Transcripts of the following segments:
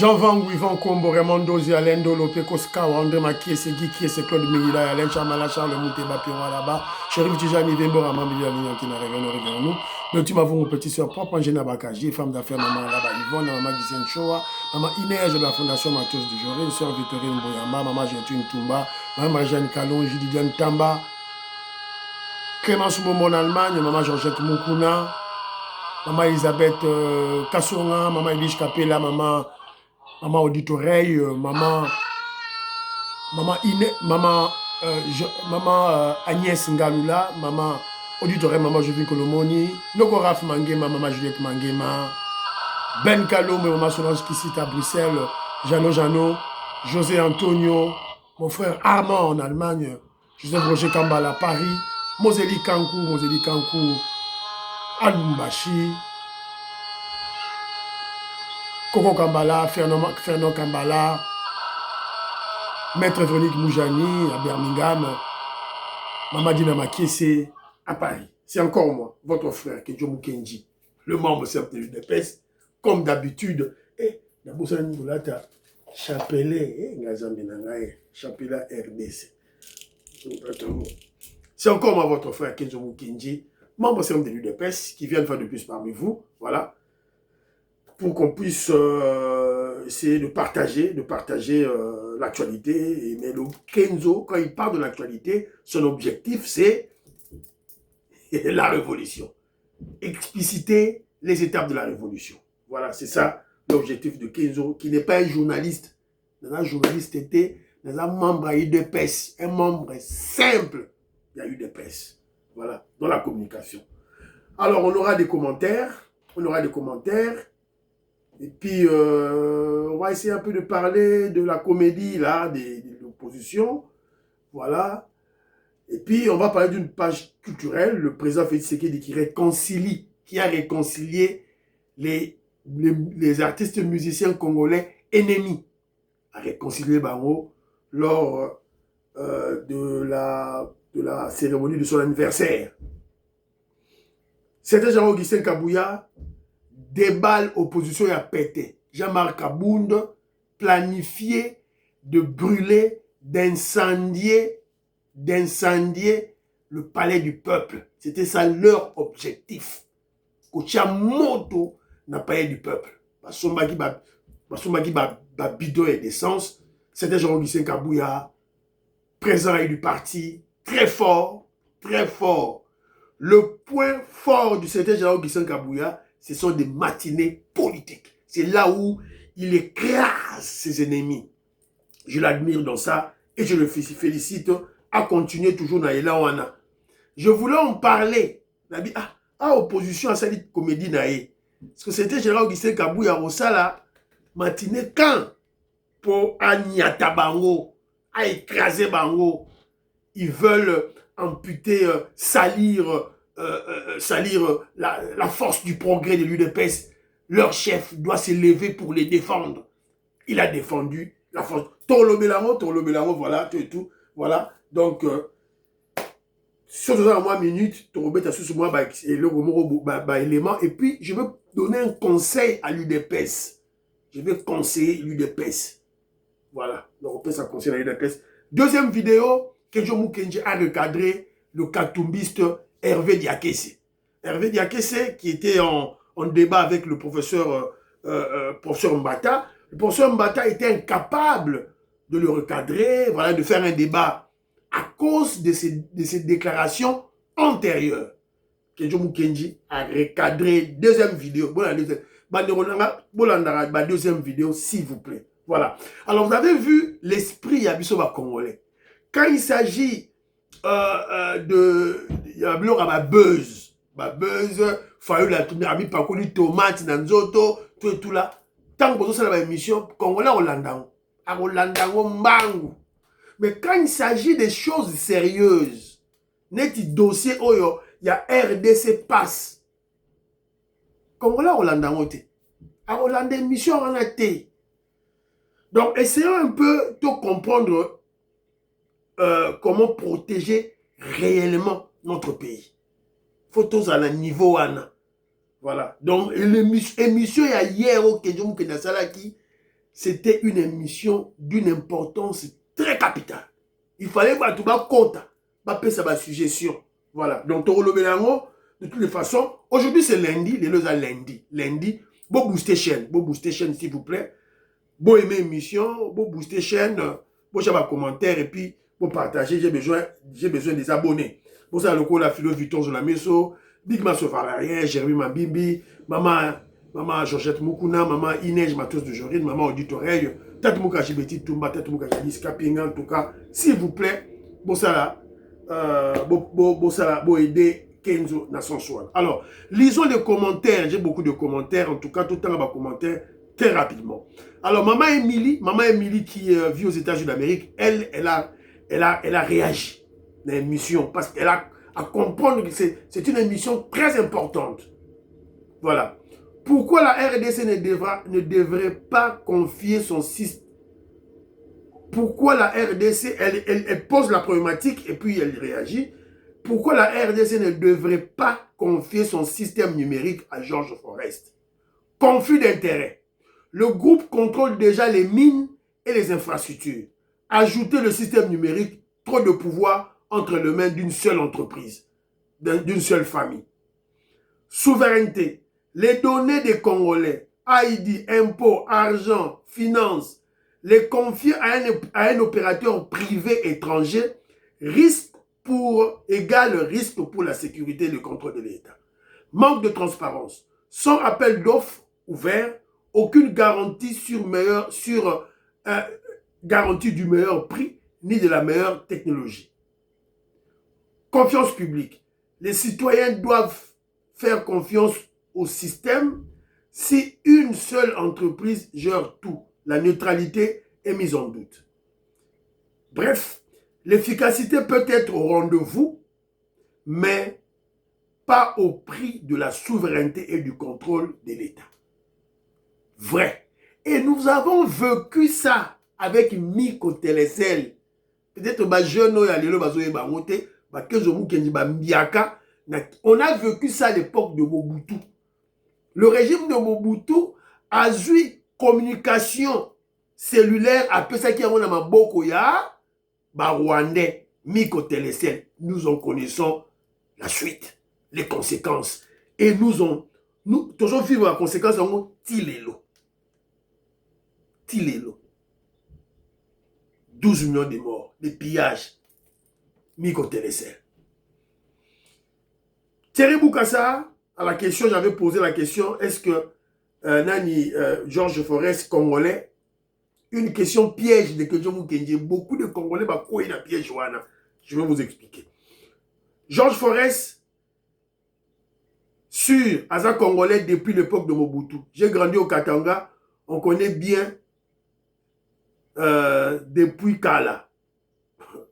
Jean Van Yvan Kombo, Raymond Dozi, Alain Dolo, Pekoska, André Maki, Segui, qui est Claude Mila, Alain Chamala, Charles Mouteba, Piron là-bas, Chérif Tijani, Vembo, Raman, Bilia, qui n'a rien nous. Mais tu m'as vu mon petit soeur propre, Angéna Bakaji, femme d'affaires, maman là-bas, Yvonne, maman Gisèle Choa, maman Inès de la Fondation Mathieu de Joré, soeur Victorine Boyamba, maman Gertrude Toumba, maman Jeanne Calon, Julidiane Tamba, Clémence Momo en Allemagne, maman Georgette Moukouna, maman Elisabeth Kassonga, maman Elige Capella, maman Auditoreille, maman Agnès Ngalula, maman Auditoreille, maman Jovine Kolomoni, Nogoraf Mangema, maman Juliette Mangema, Ben Kalom, maman Solange Kissit à Bruxelles, Jano, José Antonio, mon frère Armand en Allemagne, Joseph Roger Kambala à Paris, Moseli Kankou, Alumbashi, Coco Kambala, Fernand Kambala, Maître Véronique Moujani à Birmingham, Maman Dina Makiese à Paris. C'est encore moi, votre frère, Kedjo Mukenji, le membre cercle de l'UDPS, comme d'habitude. Et d'abord, ça nous a chapelet, chapelet RDC. C'est encore moi, votre frère, Kedjo Mukenji, membre cercle de l'UDPS, qui vient de faire de plus parmi vous. Voilà. Pour qu'on puisse essayer de partager l'actualité. Mais le Kenzo, quand il parle de l'actualité, son objectif, c'est la révolution. Expliciter les étapes de la révolution. Voilà, c'est ça l'objectif de Kenzo, qui n'est pas un journaliste. Un journaliste était un membre à UDPS, un membre simple à UDPS. Voilà, dans la communication. Alors, on aura des commentaires. Et puis, on va essayer un peu de parler de la comédie, là, de l'opposition. Voilà. Et puis, on va parler d'une page culturelle, le président Félix Tshisekedi qui a réconcilié les artistes musiciens congolais ennemis. A réconcilié Bango lors de la cérémonie de son anniversaire. C'était Jean-Augustin Kabouya. Déballe opposition et a pété. Jean-Marc Kabound planifié de brûler, d'incendier le palais du peuple. C'était ça leur objectif. Kochamoto n'a pas du peuple. Basombaki bidon et d'essence. C'était Jean-Augustin Kabouya, président du parti, très fort. Le point fort du secrétaire Jean-Augustin Kabouya, ce sont des matinées politiques. C'est là où il écrase ses ennemis. Je l'admire dans ça et je le félicite à continuer toujours dans l'élan. Je voulais en parler. Opposition à cette comédie naïe. Parce que c'était Gérard Augustin Kabouya Rosala, matinée quand pour Agnata Bango, à écraser Bango. Ils veulent amputer, salir la force du progrès de l'UDPS. Leur chef doit se lever pour les défendre. Il a défendu la force. Tolo Belango, voilà, tout. Voilà. Donc, sur 2 minutes, élément. Et puis, je veux donner un conseil à l'UDPS. Je vais conseiller l'UDPS. Voilà. Donc, on conseil à l'UDPS. Deuxième vidéo, Kedjo Mukenji a recadré le katumbiste Hervé Diakese. Hervé Diakese, qui était en débat avec le professeur Mbata. Le professeur Mbata était incapable de le recadrer, voilà, de faire un débat à cause de ces déclarations antérieures. Kedjo Mukenji a recadré deuxième vidéo. Deuxième vidéo, s'il vous plaît. Voilà. Alors, vous avez vu l'esprit Yabisoba congolais. Quand il s'agit de ma buzz, la tomate, nanzoto, tout là. Tant que ça la émission, Congolais Rolandango mbangu. Mais quand il s'agit des choses sérieuses, neti dossier oyo, il y a RDC passe. Congolais Rolandango te. Rolanda émission en a te. Donc essayons un peu de comprendre comment protéger réellement notre pays. Photos à la niveau Anna. Voilà. Donc, l'émission il y a hier au Kedjoum Kenasalaki, c'était une émission d'une importance très capitale. Il fallait que tu compte, sa suggestion. Voilà. Donc, de toutes les façons, aujourd'hui c'est lundi, les deux à lundi. Lundi, bon booster chaîne, s'il vous plaît. Bon aimer émission, bon booster chaîne, bon j'ai un commentaire et puis bon partager, j'ai besoin des abonnés. Pour ça, le coup, la philo Vuitton sur la maison, Big Masso Valarien, Jérémy Mabimbi, maman Georgette Moukouna, maman Inès Matos de Jorine, maman Audit Oreille, Tati Mouka Jibeti Toumba, Tati Mouka Jadis Kapinga, en tout cas, s'il vous plaît, bon ça là, bon aider Kenzo Nassonsoal. Alors, lisons les commentaires, j'ai beaucoup de commentaires, en tout cas, tout le temps, commentaires, très rapidement. Alors, maman Émilie qui vit aux États-Unis d'Amérique, elle a réagi à l'émission parce qu'elle a à comprendre que c'est une émission très importante. Voilà. Pourquoi la RDC ne devrait pas confier son système? Pourquoi la RDC, elle pose la problématique et puis elle réagit. Pourquoi la RDC ne devrait pas confier son système numérique à Georges Forest? Conflit d'intérêts. Le groupe contrôle déjà les mines et les infrastructures. Ajouter le système numérique, trop de pouvoir entre les mains d'une seule entreprise, d'une seule famille. Souveraineté. Les données des Congolais, ID, impôts, argent, finances, les confier à un opérateur privé étranger égale risque pour la sécurité et le contrôle de l'État. Manque de transparence. Sans appel d'offres ouvert, aucune garantie garantie du meilleur prix ni de la meilleure technologie. Confiance publique. Les citoyens doivent faire confiance au système si une seule entreprise gère tout. La neutralité est mise en doute. Bref, l'efficacité peut être au rendez-vous, mais pas au prix de la souveraineté et du contrôle de l'État. Vrai. Et nous avons vécu ça avec Miko Télécel. Peut-être que jeune, on a vécu ça à l'époque de Mobutu. Le régime de Mobutu a eu communication cellulaire après ça qui a eu Maboko ya Rwandais, Miko Télécel. Nous en connaissons la suite, les conséquences. Et nous toujours vivre la conséquence en Tilelo. 12 millions de morts, des pillages. Miko Télécel. Thierry Boukassa, à la question, j'avais posé la question, est-ce que Georges Forest, Congolais, une question piège de Kedjo Mukenji, beaucoup de Congolais, quoi il a piège, je vais vous expliquer. Georges Forest, sur Aza Congolais depuis l'époque de Mobutu. J'ai grandi au Katanga, on connaît bien depuis Kala.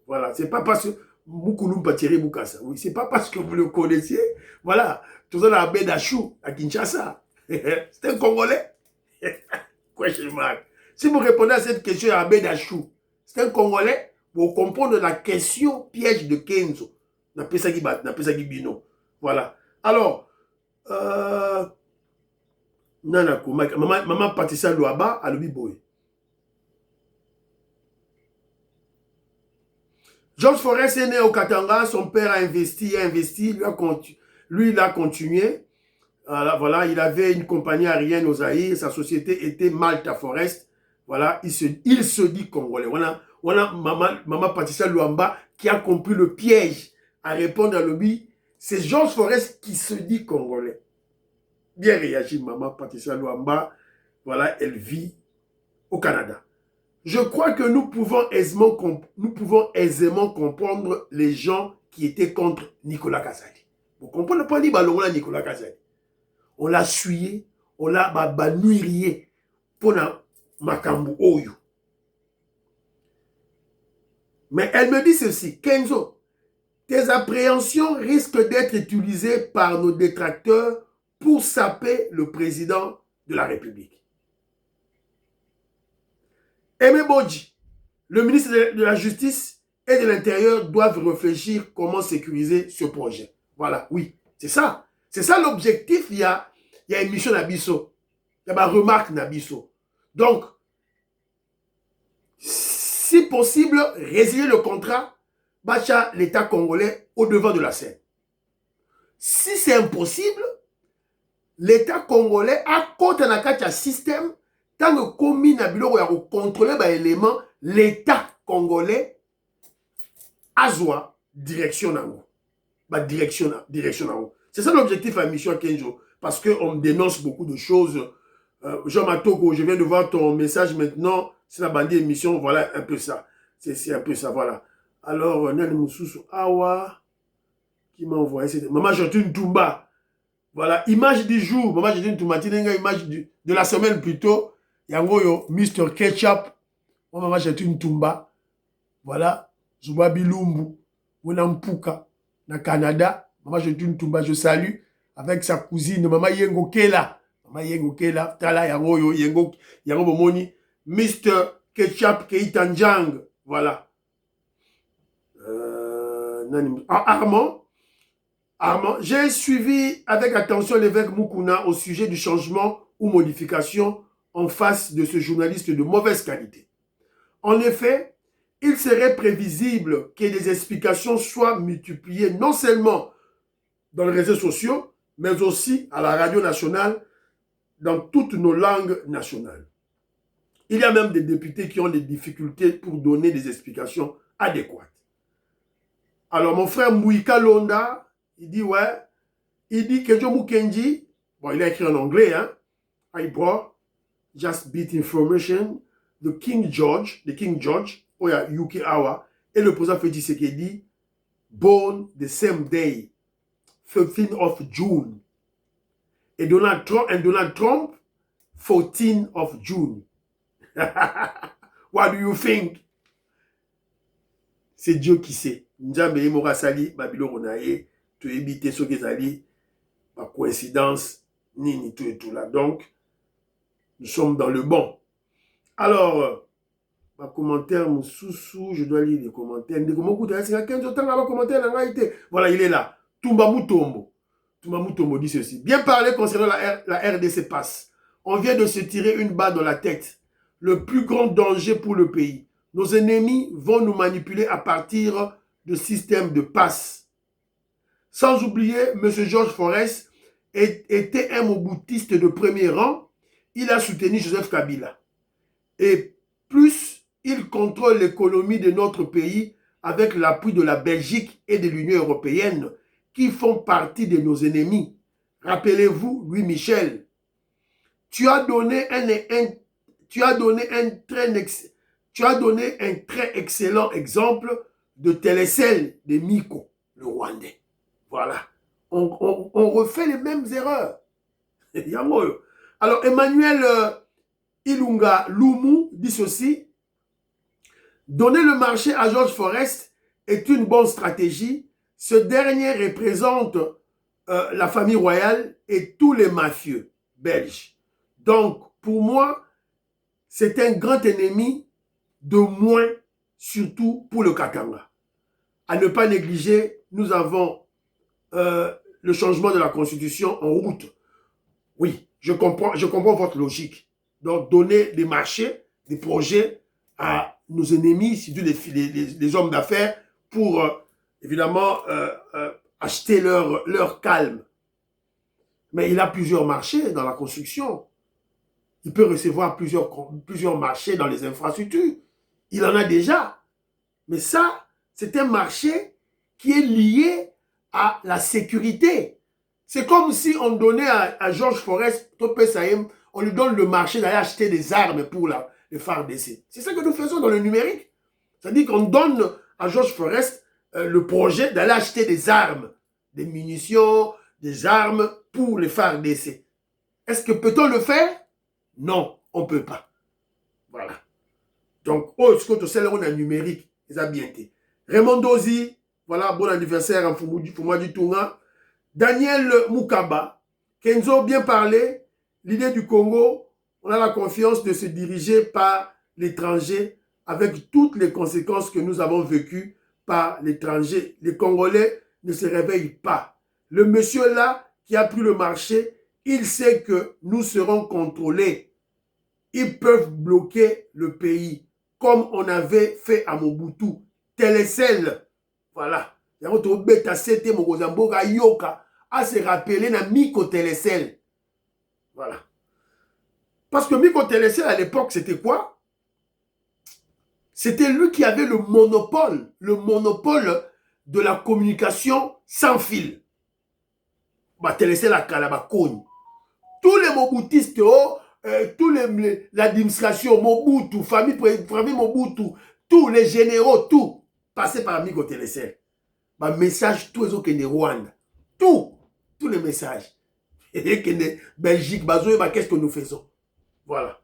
Voilà, c'est pas parce que Moukoulou Thierry Boukassa. Oui, c'est pas parce que vous le connaissiez. Voilà, tout ça dans la baie d'Achou, à Kinshasa. C'est un Congolais. Si vous répondez à cette question à la baie d'Achou, c'est un Congolais, pour comprendre la question piège de Kenzo. Voilà. Alors, maman Patricia Louaba à Louis-Boé. Georges Forest est né au Katanga, son père a investi, lui il a continué. Voilà, il avait une compagnie aérienne aux Zaïre, sa société était Malta Forest. Voilà, il se dit congolais. Voilà, maman Patricia Luamba qui a compris le piège à répondre à l'objet. C'est Georges Forest qui se dit congolais. Bien réagi, maman Patricia Luamba. Voilà, elle vit au Canada. Je crois que nous pouvons aisément comprendre les gens qui étaient contre Nicolas Kazali. Vous comprenez pas Nicolas Kazali. On l'a suyé, on l'a nuirié pour Makambu Oyo. Mais elle me dit ceci, Kenzo, tes appréhensions risquent d'être utilisées par nos détracteurs pour saper le président de la République. Aimé Bodji, le ministre de la Justice et de l'Intérieur doivent réfléchir comment sécuriser ce projet. Voilà, oui, c'est ça. C'est ça l'objectif. Il y a une mission Nabiso. Il y a une remarque Nabiso. Donc, possible, résilier le contrat, bacha l'État congolais au devant de la scène. Si c'est impossible, l'État congolais a compte dans un système, tant que commis na biloko ya contrôler ba élément, l'État congolais a joie direction nango. Ba direction nango. C'est ça l'objectif à Mission Kenzo. Parce qu'on dénonce beaucoup de choses. Jean Matoko, je viens de voir ton message maintenant. C'est la bandit émission. Voilà un peu ça. C'est un peu ça, voilà. Alors, Nani Moussoussou Awa, qui m'a envoyé. Maman Jotune Toumba. Voilà, image du jour. Maman Jotune Toumba. Image de la semaine plutôt. Yango yo, Mr. Ketchup. Maman Jotune Toumba. Voilà. Zouba Bilumbu. Wonampuka. Na Canada. Maman Jotune Toumba, je salue. Avec sa cousine, Maman Yengo Kela. Maman Yengo Kela. Tala Yango yo, Yengo Bomoni. Mr. Ketchup Keitanjang. Voilà. Armand, j'ai suivi avec attention l'évêque Mukuna au sujet du changement ou modification en face de ce journaliste de mauvaise qualité. En effet, il serait prévisible que des explications soient multipliées non seulement dans les réseaux sociaux, mais aussi à la radio nationale, dans toutes nos langues nationales. Il y a même des députés qui ont des difficultés pour donner des explications adéquates. Alors, mon frère Mouika Londa, il dit, ouais, il dit que Joe Mukenji, bon, il a écrit en anglais, hein, I brought just bit information, the King George, oh yeah, UK Hour, et le président Félix Tshisekedi, born the same day, 15th of June. Et Donald Trump, 14th of June. What do you think? C'est Dieu qui sait. Nzambe Mora Sali, Babylon Ronaye, tu évites ce qu'ils allaient, par coïncidence, ni tout et tout là. Donc, nous sommes dans le bon. Alors, ma commentaire, mon sous-sous, je dois lire les commentaires. Voilà, il est là. Toumba Mutombo. Toumba Mutombo dit ceci. Bien parler concernant la RDC passe. On vient de se tirer une balle dans la tête. Le plus grand danger pour le pays. Nos ennemis vont nous manipuler à partir de système de passe. Sans oublier, M. Georges Forest était un moboutiste de premier rang. Il a soutenu Joseph Kabila. Et plus il contrôle l'économie de notre pays avec l'appui de la Belgique et de l'Union européenne qui font partie de nos ennemis. Rappelez-vous, Louis Michel, tu as donné un très excellent exemple de télécell de Miko, le Rwandais. Voilà. On refait les mêmes erreurs. Alors, Emmanuel Ilunga Lumu dit ceci. Donner le marché à Georges Forest est une bonne stratégie. Ce dernier représente la famille royale et tous les mafieux belges. Donc, pour moi, c'est un grand ennemi de moins, surtout pour le Katanga. À ne pas négliger, nous avons le changement de la Constitution en route. Oui, je comprends votre logique. Donc, donner des marchés, des projets à nos ennemis, surtout les hommes d'affaires, pour évidemment acheter leur calme. Mais il a plusieurs marchés dans la construction. Il peut recevoir plusieurs marchés dans les infrastructures. Il en a déjà. Mais ça, c'est un marché qui est lié à la sécurité. C'est comme si on donnait à Georges Forest, on lui donne le marché d'aller acheter des armes pour les FARDC. C'est ça que nous faisons dans le numérique. C'est-à-dire qu'on donne à Georges Forest le projet d'aller acheter des armes, des munitions, des armes pour les FARDC. Est-ce que peut-on le faire? Non, on ne peut pas. Voilà. Donc, ce que tu sais, on a numérique, ils ont bien été. Raymond Dozi, voilà, bon anniversaire en Foumoua du Tounga. Daniel Moukaba, Kenzo, bien parlé. L'idée du Congo, on a la confiance de se diriger par l'étranger avec toutes les conséquences que nous avons vécues par l'étranger. Les Congolais ne se réveillent pas. Le monsieur là qui a pris le marché, il sait que nous serons contrôlés. Ils peuvent bloquer le pays. comme on avait fait à Mobutu. Télécell. Voilà. Yango to beta sete mokozamboka yoka à se rappeler na Miko Télécell. Voilà. Parce que Miko Télécell à l'époque, c'était quoi? C'était lui qui avait le monopole de la communication sans fil. Bah, Télécell à Kalabakone. Tous les Mobutistes, l'administration, Mobutu, famille Mobutu, tous les généraux, tout, passaient par Miko Télécell. Bah, message, tous les autres qui Rwanda. Tous les messages. Et qui Belgique, qu'est-ce que nous faisons? Voilà.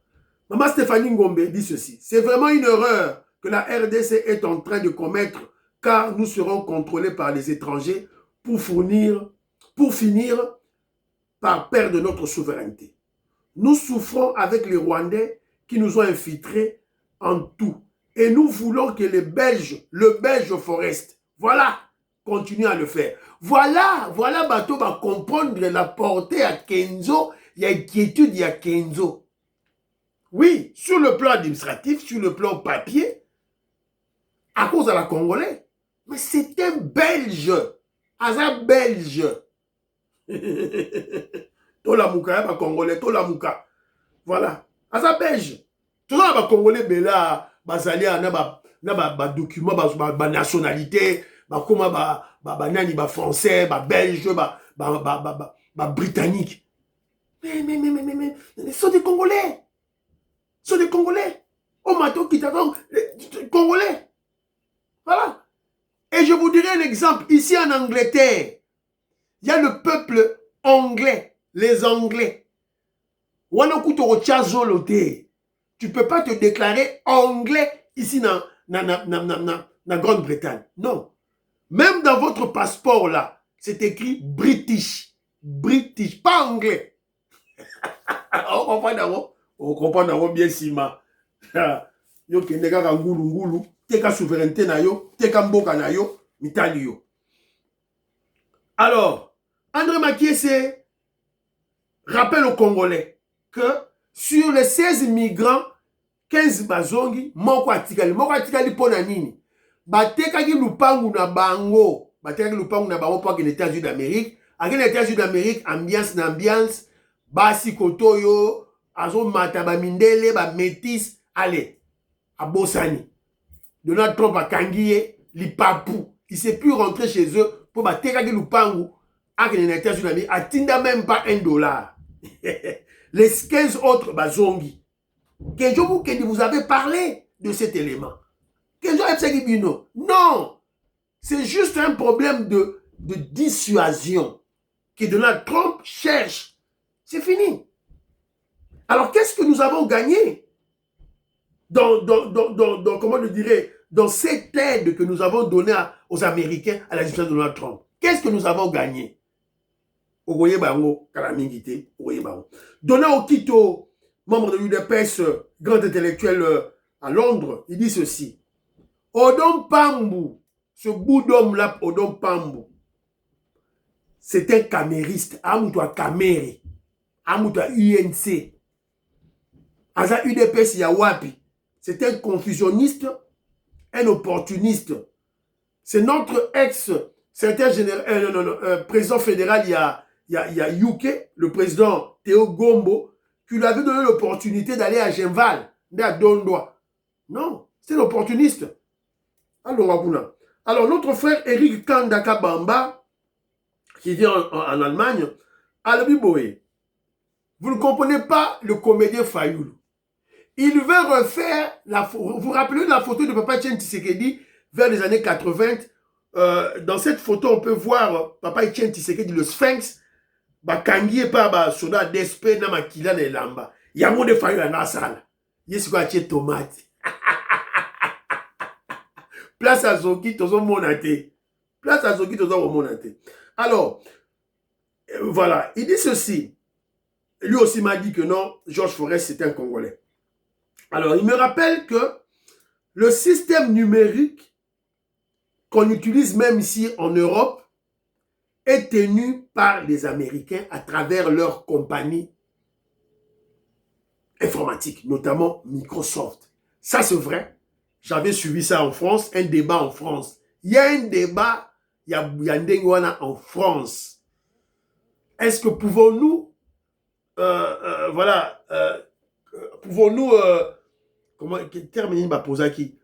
Maman Stéphanie Ngombe dit ceci. C'est vraiment une erreur que la RDC est en train de commettre car nous serons contrôlés par les étrangers pour finir par perdre notre souveraineté. Nous souffrons avec les Rwandais qui nous ont infiltrés en tout. Et nous voulons que le Belge Forest, voilà, continue à le faire. Voilà, bateau va comprendre la portée à Kenzo, il y a inquiétude, il y a Kenzo. Oui, sur le plan administratif, sur le plan papier, à cause de la Congolais. Mais c'est un Belge. Aza Belge. Tolamouka, pas Congolais, Tolamouka. Voilà. Aza Belge. Tout ça, les Congolais, bela, basalia, na document, ba nationalité, comment nani, français, belge, britannique. Mais, ce sont des Congolais. Ce sont des Congolais. Au matin, qui t'attendent, Congolais. Voilà. Et je vous dirai un exemple. Ici en Angleterre, il y a le peuple anglais, les Anglais. Tu ne peux pas te déclarer anglais ici dans Grande-Bretagne. Non. Même dans votre passeport là, c'est écrit British. British, pas anglais. On comprend bien Sima. Yo kende kaka ngulu teka souveraineté na yo, teka mboka na yo, mitali yo. Alors, André Makiese rappelle aux Congolais que sur les 16 migrants, 15 bazongi, moko atikali pona nini. Batekaki lupangu na bango po akene États-Unis d'Amérique. Akene États-Unis d'Amérique, ambiance, basi kotoyo, azo mata ba mindele, ba métis, allez, à Bossani. Donald Trump a kangiye, li papou. Il ne s'est plus rentré chez eux pour batekaki lupangu, akene États-Unis d'Amérique, atinda même pas $1. Les 15 autres bazongi. Que vous avez parlé de cet élément. Non, c'est juste un problème de dissuasion que Donald Trump cherche. C'est fini. Alors, qu'est-ce que nous avons gagné comment je dirais, dans cette aide que nous avons donnée aux Américains à la gestion de Donald Trump? Qu'est-ce que nous avons gagné? Donald Okito, membre de l'UDPS, grand intellectuel à Londres, il dit ceci. Odom Pambu, ce bout d'homme-là, Odom Pambu, c'est un camériste, Amoutoua Caméré, Amoutoua UNC, Aza UDPS Yawapi, c'est un confusionniste, un opportuniste. C'est notre ex-secrétaire général, président fédéral, il y a UK, le président Théo Gombo, qui lui avait donné l'opportunité d'aller à Genval, à Dondoa. Non, c'est l'opportuniste. Alors, notre frère Eric Kandaka Bamba, qui vient en Allemagne, Albi Boé, vous ne comprenez pas le comédien Fayoulou. Il veut refaire, vous vous rappelez de la photo de Papa Etienne Tshisekedi vers les années 80. Dans cette photo, on peut voir Papa Etienne Tshisekedi, le Sphinx, bakangiye pa ba soda DSP na makila na elamba. Yango de Fayoulou na sala. Yesu ko atie tomate. Place à Zoki, tozo monate. Place à Zoki, tozo monate. Alors, voilà, il dit ceci. Lui aussi m'a dit que non, Georges Forest, c'est un Congolais. Alors, il me rappelle que le système numérique qu'on utilise même ici en Europe est tenu par les Américains à travers leur compagnie informatique, notamment Microsoft. Ça, c'est vrai. j'avais suivi ça en France, un débat en France. Il y a un débat, il y a Ndengwana en France. Est-ce que pouvons-nous, voilà, pouvons-nous, comment, quel terme il m'a posé qui?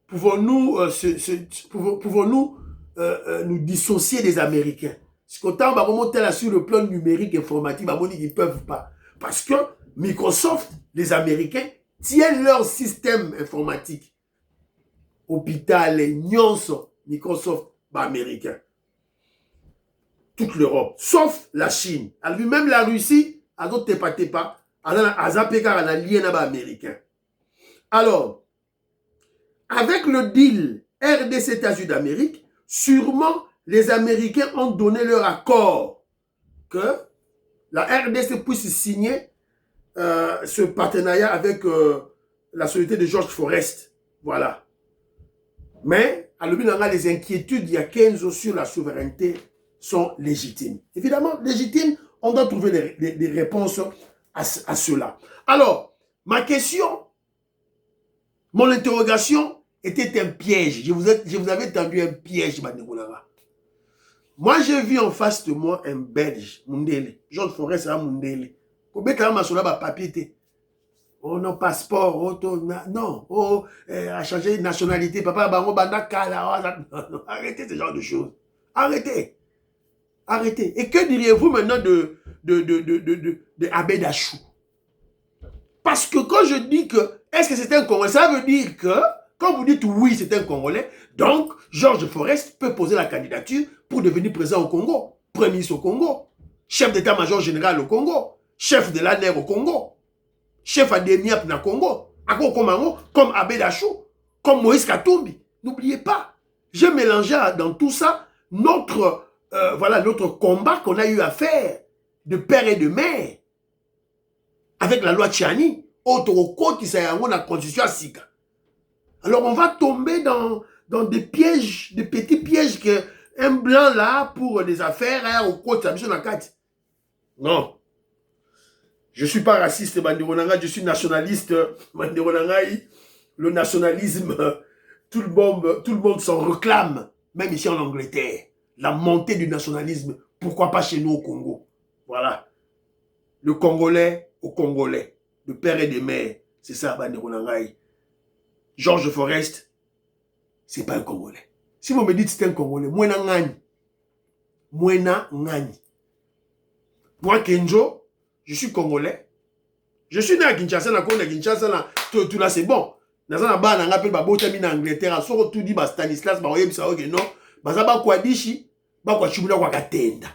Pouvons-nous pouvons-nous nous dissocier des Américains? Parce qu'autant va remonter là sur le plan numérique informatique, ils ne peuvent pas. Parce que Microsoft, les Américains, tiennent leur système informatique. Hôpital, Nyonso, Microsoft, américain. Toute l'Europe, sauf la Chine. Même la Russie, à d'autres pas, à Zapeka, à l'alien américain. Alors, avec le deal RDC États-Unis d'Amérique, sûrement les Américains ont donné leur accord que la RDC puisse signer ce partenariat avec la société de George Forrest. Voilà. Mais, à l'objet, les inquiétudes il y a 15 ans sur la souveraineté sont légitimes. Évidemment, légitimes, on doit trouver des réponses à cela. Alors, ma question, mon interrogation était un piège. Je vous avais tendu un piège, Banegolanga. Moi, j'ai vu en face de moi un Belge, Mundele. George Forrest, Mundele. Pour bien quand même, papier. Oh, non, passeport, non, oh, a changé de nationalité, papa, arrêtez ce genre de choses. Arrêtez. Arrêtez. Et que diriez-vous maintenant de Abed Achou? Parce que quand je dis que, est-ce que c'est un Congolais, ça veut dire que, quand vous dites oui, c'est un Congolais, donc George Forrest peut poser la candidature pour devenir président au Congo, premier ministre au Congo, chef d'état-major général au Congo, chef de l'ANER au Congo, chef ADMIAP au Congo, comme Abed Achou, comme Moïse Katumbi. N'oubliez pas, j'ai mélangé dans tout ça notre, voilà, notre combat qu'on a eu à faire de père et de mère avec la loi Tchani, autre côte qui s'est en la constitution à Sika. Alors on va tomber dans des pièges, des petits pièges que un blanc là pour des affaires au côte, ça me carte. Non. Je ne suis pas raciste, Bandironanga, je suis nationaliste, Bandironanga. Le nationalisme, tout le monde s'en réclame, même ici en Angleterre. La montée du nationalisme, pourquoi pas chez nous au Congo? Voilà. Le Congolais au Congolais, de père et de mère, c'est ça, Bandironanga. George Forrest, c'est pas un Congolais. Si vous me dites c'est un Congolais, Mwena Ngani. Mwena Ngani. Moi, Kenjo, je suis Congolais. Je suis né à Kinshasa, tout là c'est bon. Dans un bar, on appelle Babotami en Angleterre, sur tout dit Stanislas, non, Bazaba Kwadishi, Bakwachubula Kwakatenda.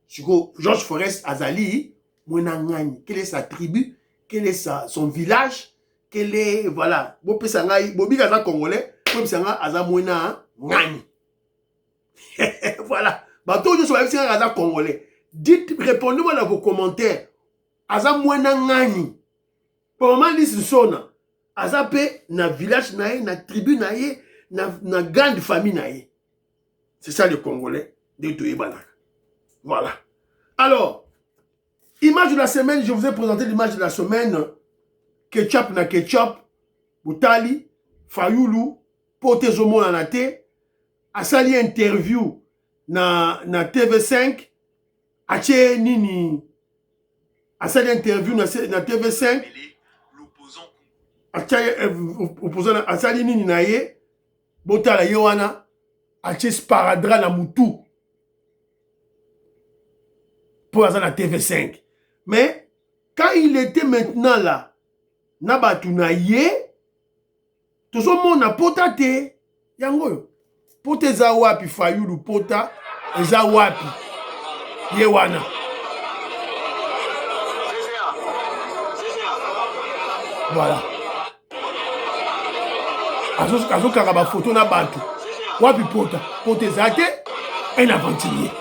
George Forrest Azali, Mwena Ngani. Quelle est sa tribu? Quel est son village? Quel est, voilà, Bobi Gaza Congolais, Bobi Sanga Aza Mwena Ngani. Voilà. Bateau de Soaïf Gaza Congolais. Dites, répondez-moi dans vos commentaires. Aza Mwena Ngani. Pour le moment, dit Sona. Aza pe na village nae, na tribu nae, na grande famille nae. C'est ça le Congolais de Toyebanak. Voilà. Alors, image de la semaine, je vous ai présenté l'image de la semaine. Ketchup na ketchup, Boutali, Fayoulou, Potezomo na nate, asali interview na TV5, ache nini, asali interview na TV5, opposant asali nini na ye, Botala Yowana, ache sparadra na mutu, pour asali na TV5. Mais, quand il était maintenant là, Nabatu na ye, tozo mona pota te, yango, pote za wapi Fayulu pota, za wapi, ye wana. Voilà. Azo karaba photo na batu, wapi pota, pote za te, un aventurier.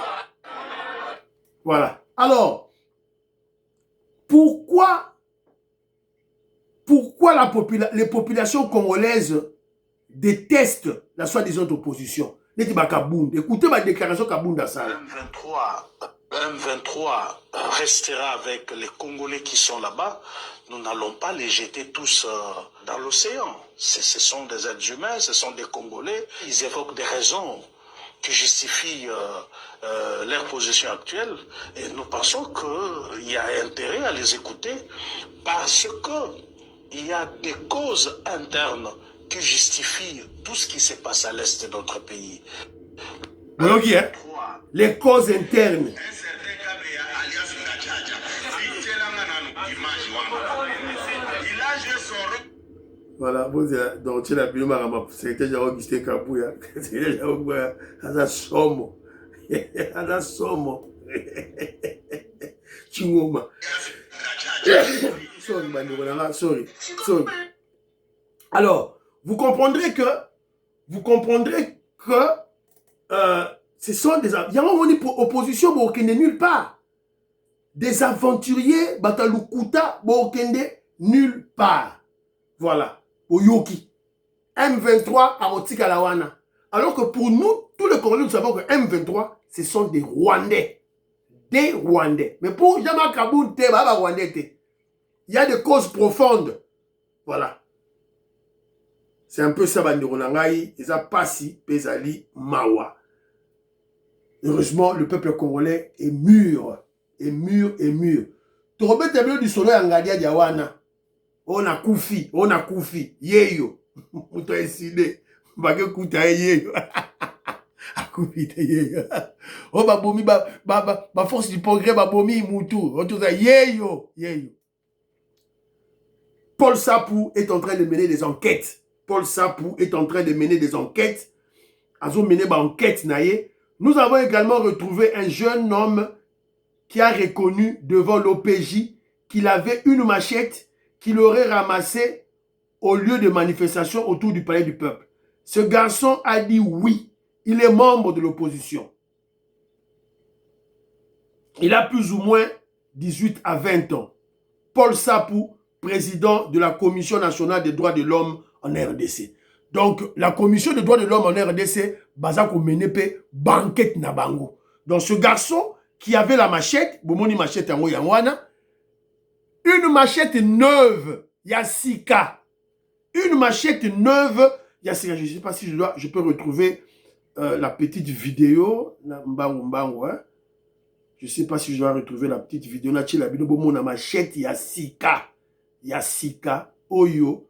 Voilà. Alors, pourquoi les populations congolaises détestent la soi-disant opposition? Écoutez ma déclaration Kabunda Sala. M23 M23 restera avec les Congolais qui sont là-bas, nous n'allons pas les jeter tous dans l'océan. Ce sont des êtres humains, ce sont des Congolais. Ils évoquent des raisons qui justifient leur position actuelle. Et nous pensons qu'il y a intérêt à les écouter parce qu'il y a des causes internes qui justifient tout ce qui se passe à l'est de notre pays. Donc, les causes internes. Voilà, donc tu l'as vu, c'était déjà Augustin Kabouya, c'était déjà Aza Somo, Aza Somo, Chingoma. Sorry. Alors, vous comprendrez que ce sont des... Il y a une opposition qui n'est nulle part. Des aventuriers, Batalukuta, nulle part. Voilà. Oyoki. M23 à Otikalawana. Alors que pour nous, tous les Congolais, nous savons que M23, ce sont des Rwandais. Des Rwandais. Mais pour Jama Kaboun, il y a des causes profondes. Voilà. C'est un peu ça, Bandironangaï, ils ont passé, Pesali, Mawa. Heureusement, le peuple congolais est mûr. Est mûr. Torobé Tebelo du Solo Yangadia Diawana. On a koufi. Yeyo. On t'a décidé. Bagé Kouta Yeyo. A koufi te Yeyo. Oh, babomi, ba force du progrès, babomi, Moutou. On t'a Yeyo. Paul Sapou est en train de mener des enquêtes. Azo mené ba enquête naïe. Nous avons également retrouvé un jeune homme qui a reconnu devant l'OPJ qu'il avait une machette qu'il aurait ramassée au lieu de manifestation autour du palais du peuple. Ce garçon a dit oui, il est membre de l'opposition. Il a plus ou moins 18 à 20 ans. Paul Sapou, président de la Commission nationale des droits de l'homme en RDC. Donc, la Commission des droits de l'homme en RDC, Bazako Menepe, banquette Nabango. Donc, ce garçon qui avait la machette, Bomoni machette en Yangwana, une machette neuve, Yassika. Une machette neuve, Yassika. Je ne sais pas si je peux retrouver la petite vidéo. Hein? Je ne sais pas si je dois retrouver la petite vidéo. Là, la vidéo, Bomona machette, Yassika, Oyo,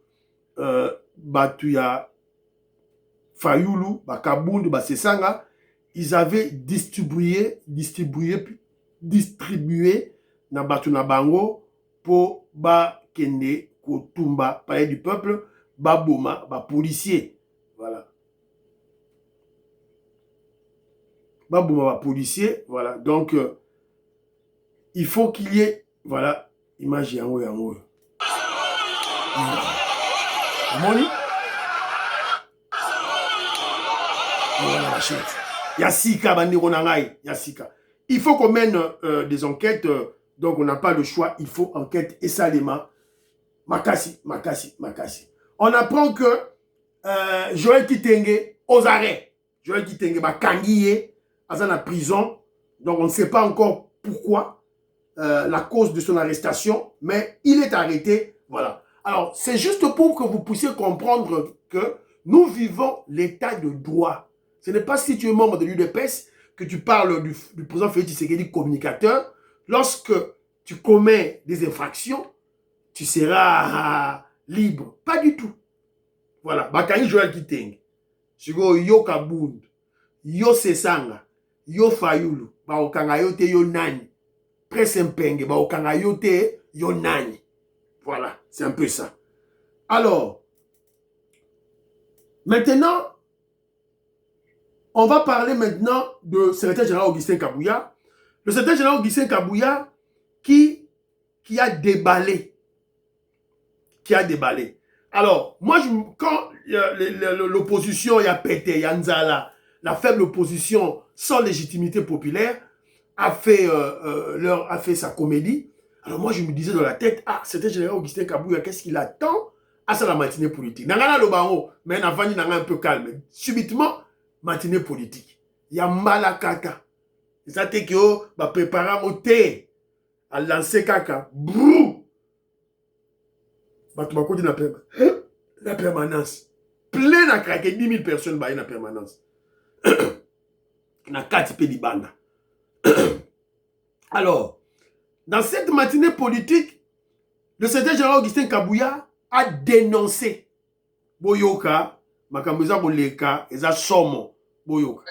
Batuya, Fayulu, Bakabundu, Basesanga, ils avaient distribué na Batuna Bango pour Kende, Kotumba, palais du peuple, Baboma, policier. Voilà. Baboma, policier. Voilà. Donc, il faut qu'il y ait, voilà, image yango. Moni? Yassika, Yassika. Il faut qu'on mène des enquêtes, donc on n'a pas le choix, il faut enquête et Salema. Makasi. On apprend que Joël Kitenge, aux arrêts, Joël Kitenge, Kangiye, à la prison, donc on ne sait pas encore pourquoi, la cause de son arrestation, mais il est arrêté, voilà. Alors, c'est juste pour que vous puissiez comprendre que nous vivons l'état de droit. Ce n'est pas si tu es membre de l'UDPS que tu parles du président Félix Tshisekedi communicateur. Lorsque tu commets des infractions, tu seras libre. Pas du tout. Voilà. Bakani Joël Kitenge. Sigo yo Kabund. Yo Sesanga. Yo Fayulu. Baokanga yo te yo nani. Presse Mpenge. Baokanga yo te yo nani. Voilà. C'est un peu ça. Alors, maintenant, on va parler maintenant de secrétaire général Augustin Kabouya. Le secrétaire général Augustin Kabouya qui a déballé. Alors, moi, quand l'opposition y a pété, Yanzala, la faible opposition sans légitimité populaire, a fait sa comédie. Alors moi, je me disais dans la tête, secrétaire général Augustin Kabouya, qu'est-ce qu'il attend à sa matinée politique? Nangana le baron, mais Navani n'a un peu calme. Subitement, matinée politique. Il y a Malakata. ça te que oh ba préparer monter à lancer kaka brou ba tu bakoti na permanence plein à craquer 10 000 personnes ba na permanence na kati pe libanda. Alors dans cette matinée politique, le secrétaire général Augustin Kabouya a dénoncé Boyoka, Makambuza Boleka, et ça somme Boyoka.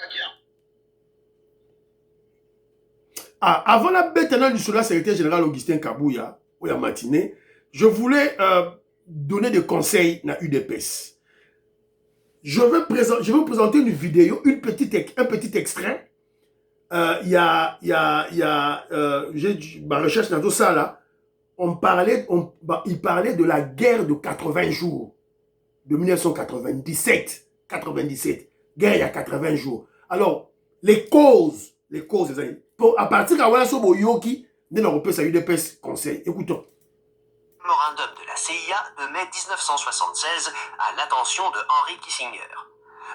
Ah, avant la bête du secrétaire général Augustin Kabouya, ou la matinée, je voulais donner des conseils à UDPS. Je vais vous présenter une vidéo, un petit extrait. Il ma recherche dans tout ça là, il parlait de la guerre de 80 jours, de 1997, guerre il y a 80 jours. Alors, les causes, à partir de là, Yoki, on peut saluer des conseils. Écoutons. Mémorandum de la CIA de mai 1976 à l'attention de Henry Kissinger.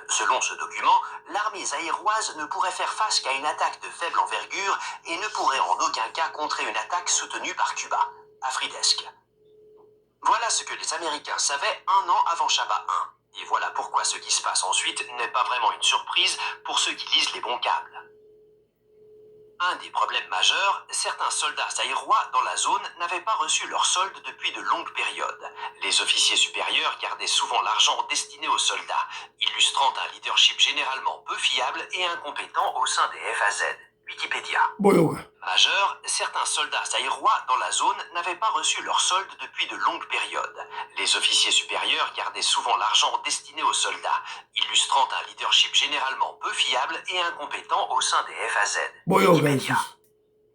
Selon ce document, l'armée zaïroise ne pourrait faire face qu'à une attaque de faible envergure et ne pourrait en aucun cas contrer une attaque soutenue par Cuba, Afridesque. Voilà ce que les Américains savaient un an avant Chabat 1. Et voilà pourquoi ce qui se passe ensuite n'est pas vraiment une surprise pour ceux qui lisent les bons câbles. Un des problèmes majeurs, certains soldats zaïrois dans la zone n'avaient pas reçu leur solde depuis de longues périodes. Les officiers supérieurs gardaient souvent l'argent destiné aux soldats, illustrant un leadership généralement peu fiable et incompétent au sein des FAZ. Wikipédia. Majeur, certains soldats zaïrois dans la zone n'avaient pas reçu leur solde depuis de longues périodes. Les officiers supérieurs gardaient souvent l'argent destiné aux soldats, illustrant un leadership généralement peu fiable et incompétent au sein des FAZ. Wikipédia.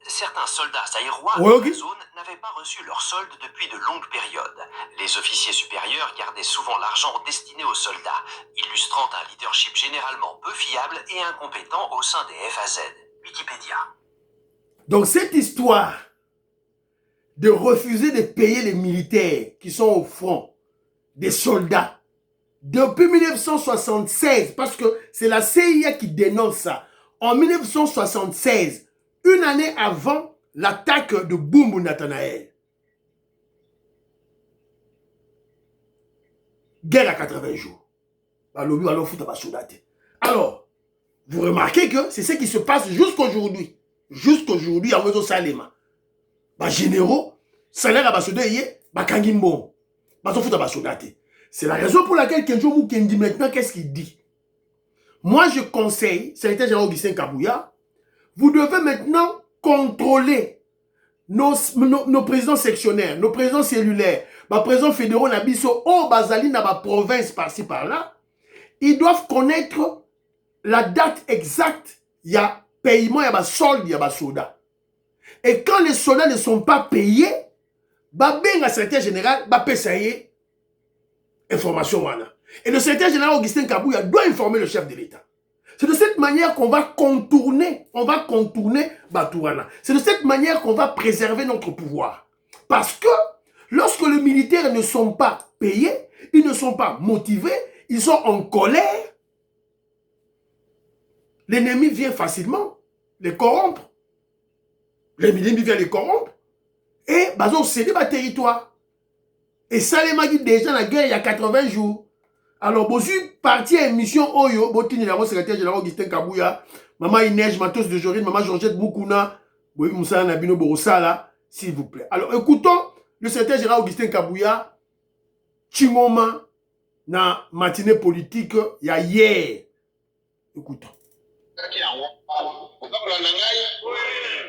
Certains soldats zaïrois dans la zone n'avaient pas reçu leur solde depuis de longues périodes. Les officiers supérieurs gardaient souvent l'argent destiné aux soldats, illustrant un leadership généralement peu fiable et incompétent au sein des FAZ. Wikipédia. Donc cette histoire de refuser de payer les militaires qui sont au front, des soldats, depuis 1976, parce que c'est la CIA qui dénonce ça, en 1976, une année avant l'attaque de Boumou Nathanaël. Guerre à 80 jours. Alors, vous remarquez que c'est ce qui se passe jusqu'aujourd'hui. Jusqu'aujourd'hui, à Mozo Salema. Les généraux, salaire à Basodaye, Bakangimbo. C'est la raison pour laquelle Kenjo Mukendi maintenant, qu'est-ce qu'il dit? Moi, je conseille, secrétaire général Augustin Kabouya, vous devez maintenant contrôler nos présidents sectionnaires, nos présidents cellulaires, nos présidents fédéraux, Nabiso, au Bazali, dans la province, par-ci, par-là. Ils doivent connaître la date exacte, il y a paiement, il y a solde, il y a soldats. Et quand les soldats ne sont pas payés, le secrétaire général va payer information. Et le secrétaire général Augustin Kabouya doit informer le chef de l'État. C'est de cette manière qu'on va contourner, Batouana. C'est de cette manière qu'on va préserver notre pouvoir. Parce que lorsque les militaires ne sont pas payés, ils ne sont pas motivés, ils sont en colère, l'ennemi vient facilement les corrompre. L'ennemi vient les corrompre. Et ils ont cédé leur territoire. Et ça, les dit déjà la guerre il y a 80 jours. Alors, vous parti à émission Oyo, Botini, la secrétaire général Augustin Kabouya, Maman Inège, Matos de Jorine, Maman Georgette Moukouna, Boui Moussa Nabino Borosala, s'il vous plaît. Alors, écoutons le secrétaire général Augustin Kabouya, Chingoma, na matinée politique, il y a hier. Écoutons.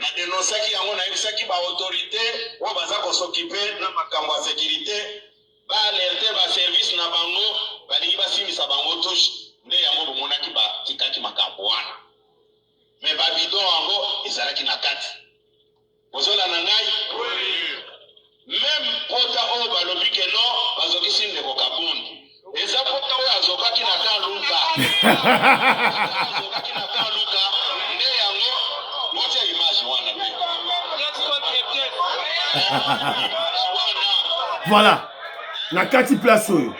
Na dénonçaki yango na yebisaki ba autorité oyo baza kosokipe na makambo ya sécurité ba alerte ba service na bango balingi basimbisa bango touche nde yango bomonaki batikaki makambo wana me babidon yango ezalaki na kati ozolanda ngai même pota oyo balobi ke no bazokisi ndeko kabundi eza pota oyo azokaki na ta luka azokaki na ta luka nde yango motia image wana Voilà. Nakati Plasso.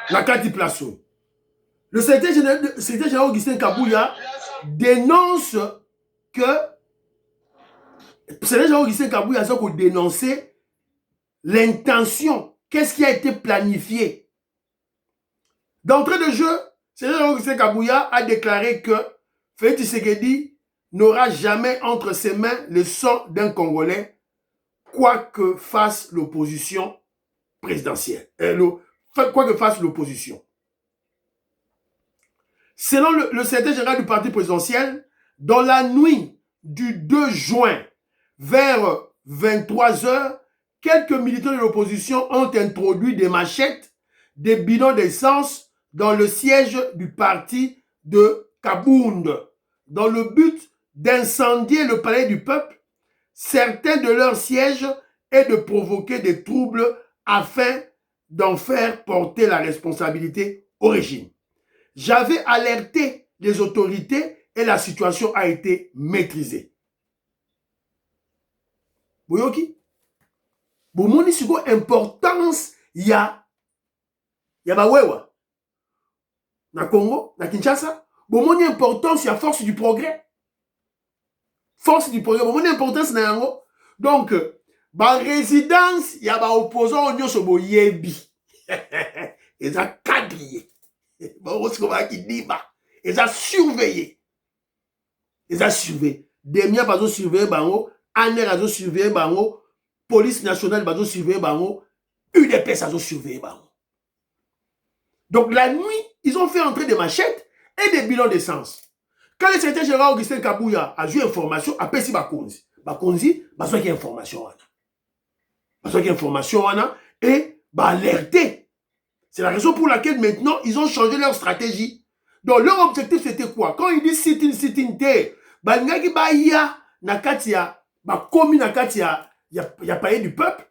Nakati Plasso. Le secrétaire général Augustin Kabouya dénonce que Sénégal Jean-Augustin Kabouya a dénoncé l'intention. Qu'est-ce qui a été planifié? D'entrée de jeu, Sénégal Jean-Augustin Kabouya a déclaré que Félix Tshisekedi n'aura jamais entre ses mains le sang d'un Congolais, quoi que fasse l'opposition présidentielle. Quoi que fasse l'opposition. Selon le secrétaire général du parti présidentiel, dans la nuit du 2 juin, vers 23 h, quelques militants de l'opposition ont introduit des machettes, des bidons d'essence dans le siège du parti de Kabound, dans le but d'incendier le palais du peuple. Certains de leurs sièges et de provoquer des troubles afin d'en faire porter la responsabilité au régime. J'avais alerté les autorités et la situation a été maîtrisée. Boyoki, bomoni siko importance ya bawewa na Congo, na Kinshasa, bomoni importance ya force du progrès. Force du progrès, bomoni importance na yango. Donc, ba résidence ya ba opposant nyonso boyebi. Eza cadrier. Ba osiko ba kidiba. Eza surveiller. Eza surveiller. Demia bazo surveiller bango. ANER a surveillé bango, police nationale a surveillé bango, UDPS a surveillé bango. Donc la nuit, ils ont fait entrer des machettes et des bilans d'essence. Quand le secrétaire général Augustin Kabouya a eu information, après si Bakonzi, besoin qu'il y ait information et alerté. C'est la raison pour laquelle maintenant ils ont changé leur stratégie. Donc leur objectif c'était quoi? Quand ils disent sit-in, Bangaki Baya Nakatia. Ba komi na kati ya palais du peuple,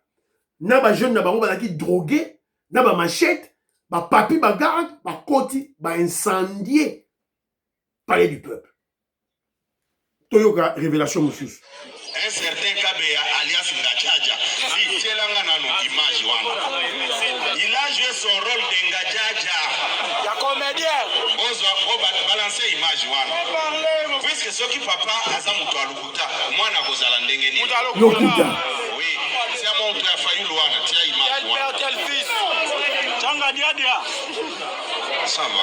na ba jeune na bango bazaki drogué, na ba machette, ba papi ba garde, ba koti, ba incendier palais du peuple. Toyoka révélation mosusu. Un certain Kabeya alias Ngajaja, il tient image il a joué son rôle d'Ngajaja. Il y a comédien. On va balancer image puisque ce qui papa azamuto alukuta, moi na kozala ndenge ni. Oui, c'est mon tour a failli loana, tiens image. Quel père, quel fils. Changa dia. Ça va.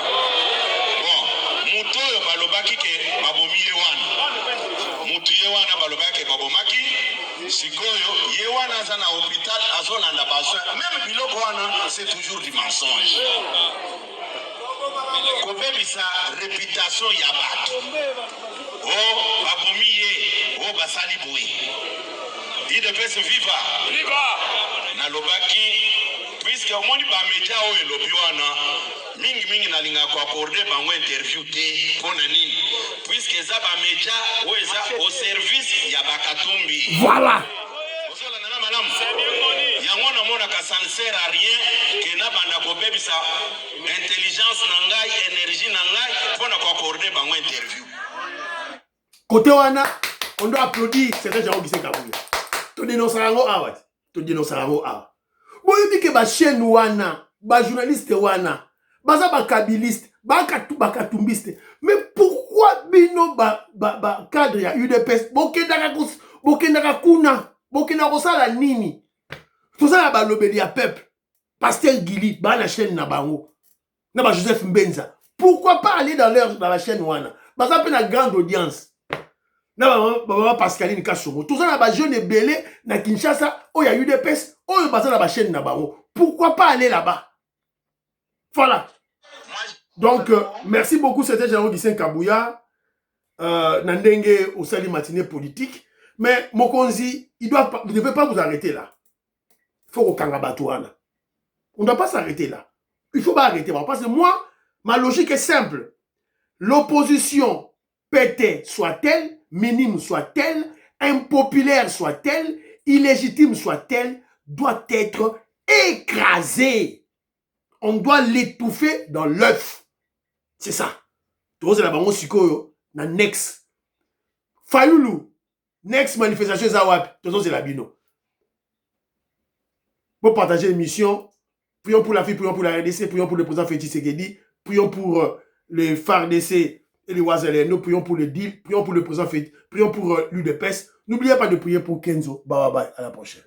Bon, muto yo balobaki ke babomi yewana. Mutu yewana balobaki ke babomaki. Sikoyo yewana za na hôpital azolanda baso. Même biloko wana c'est toujours du mensonge. Kobebisa réputation ya bato. Oh, babomi ye, oh basali boui. Il devait se vivre. Viva! Na lobaki, puisque au moins ba média o elobi wana, mingi na linga ko accorder bango interview te pona nini. Puisque za ba média o eza au service ya bakatumbi. Voilà. Ozola na malamu. Yango na mona ka ça ne sert à rien que na banda ko bebisa intelligence na ngai, énergie na ngai pona ko accorder bango interview. Côté wana, on doit applaudir Sénégal Jean-Augustin Kabouya. To dénoncer yango awa. To dénoncer yango awa. Boyebi ke ba chaîne wana, ba journaliste wana, baza ba kabiliste, ba katumbiste. Mais pourquoi bino ba cadre ya UDPS bokendaka kuna, bokendaka kosala nini? Tozala ba lobeli ya peuple. Pasteur Guili, ba na chaîne na bango. Na ba Joseph Mbenza. Pourquoi pas aller dans la chaîne wana? Baza pe na grande audience. Na ba Pascaline Kassomo. Tout ça na ba jeune belé na Kinshasa, o ya UDPS, o baza na ba chaîne na bango. Pourquoi pas aller là-bas? Voilà. Donc merci beaucoup c'était Jean-Augustin Kabouya Nandenge au sali matinée politique, mais Mokonzi, vous ne devez pas vous arrêter là. Il faut au Kangabatouana. On ne doit pas s'arrêter là. Il faut pas arrêter parce que moi ma logique est simple. L'opposition pétée soit-elle, minime soit-elle, impopulaire soit-elle, illégitime soit-elle, doit être écrasée. On doit l'étouffer dans l'œuf. C'est ça. Tout ça, la next. Fayoulou, next manifestation, tout ça, c'est la bino. Pour partager l'émission, prions pour la fille, prions pour la RDC, prions pour le président Félix Tshisekedi, prions pour le FARDC et les Wazalendo, prions pour le deal, prions pour le président Fête, prions pour l'UDPS. N'oubliez pas de prier pour Kenzo. Bye bye, à la prochaine.